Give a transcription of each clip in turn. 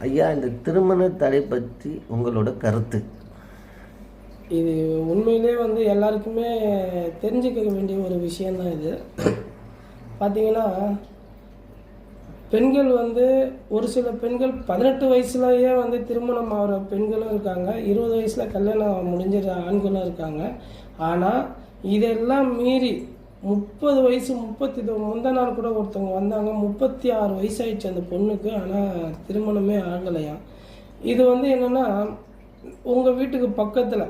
ஐயா, இந்த திருமண தடை பற்றி உங்களோட கருத்து? இது உண்மையிலே எல்லாருக்குமே தெரிஞ்சுக்க வேண்டிய ஒரு விஷயந்தான் இது. பார்த்தீங்கன்னா, பெண்கள் ஒரு சில பெண்கள் 18 வயசுலேயே திருமணம் ஆகிற பெண்களும் இருக்காங்க, 20 வயசில் கல்யாணம் முடிஞ்சிற ஆண்களும் இருக்காங்க. ஆனால் இதெல்லாம் மீறி 30 வயசு 30 முந்த நாள் கூட ஒருத்தவங்க வந்தாங்க, 36 வயசாயிடுச்சு அந்த பொண்ணுக்கு, ஆனால் திருமணமே ஆகலையாம். இது என்னென்னா, உங்கள் வீட்டுக்கு பக்கத்தில்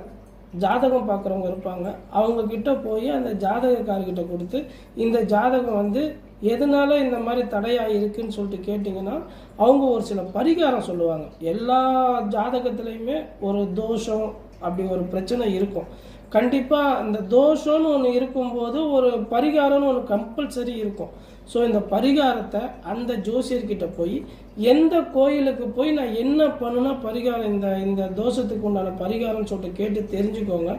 ஜாதகம் பார்க்குறவங்க இருப்பாங்க, அவங்கக்கிட்ட போய் அந்த ஜாதகக்காரர்கிட்ட கொடுத்து இந்த ஜாதகம் எதனால இந்த மாதிரி தடையாக இருக்குன்னு சொல்லிட்டு கேட்டிங்கன்னா அவங்க ஒரு சில பரிகாரம் சொல்லுவாங்க. எல்லா ஜாதகத்துலேயுமே ஒரு தோஷம் அப்படி ஒரு பிரச்சனை இருக்கும். கண்டிப்பாக இந்த தோஷம்னு ஒன்று இருக்கும்போது ஒரு பரிகாரம்னு ஒன்று கம்பல்சரி இருக்கும். ஸோ இந்த பரிகாரத்தை அந்த ஜோசியர்கிட்ட போய் எந்த கோயிலுக்கு போய் நான் என்ன பண்ணுனா பரிகாரம் இந்த தோஷத்துக்கு உண்டான பரிகாரம்னு சொல்லிட்டு கேட்டு தெரிஞ்சுக்கோங்க.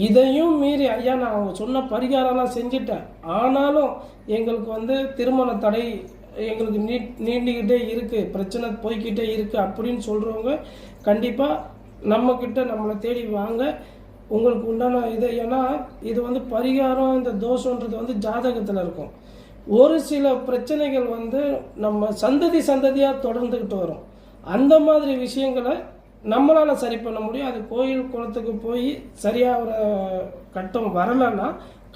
இதையும் மீறி ஐயா நான் அவங்க சொன்ன பரிகாரம்லாம் செஞ்சுட்டேன், ஆனாலும் எங்களுக்கு திருமண தடை எங்களுக்கு நீண்டிக்கிட்டே இருக்குது, பிரச்சனை போய்கிட்டே இருக்குது அப்படின்னு சொல்கிறவங்க கண்டிப்பாக நம்மக்கிட்ட நம்மளை தேடி வாங்க. உங்களுக்கு உண்டான இது, ஏன்னா இது பரிகாரம் இந்த தோஷன்றது ஜாதகத்தில் இருக்கும். ஒரு சில பிரச்சனைகள் நம்ம சந்ததியாக தொடர்ந்துக்கிட்டு வரும். அந்த மாதிரி விஷயங்களை நம்மளால் சரி பண்ண முடியும். அது கோயில் குளத்துக்கு போய் சரியாக கட்டம் வரலைன்னா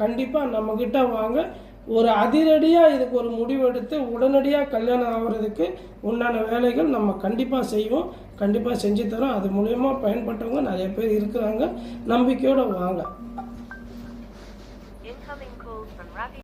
கண்டிப்பாக நம்மக்கிட்ட வாங்க. ஒரு அதிரடியாக இதுக்கு ஒரு முடிவெடுத்து உடனடியாக கல்யாணம் ஆகிறதுக்கு உண்டான வேலைகள் நம்ம கண்டிப்பாக செய்வோம், கண்டிப்பாக செஞ்சு தரோம். அது மூலயமா பயன்பட்டவங்க நிறைய பேர் இருக்கிறாங்க. நம்பிக்கையோடு வாங்க.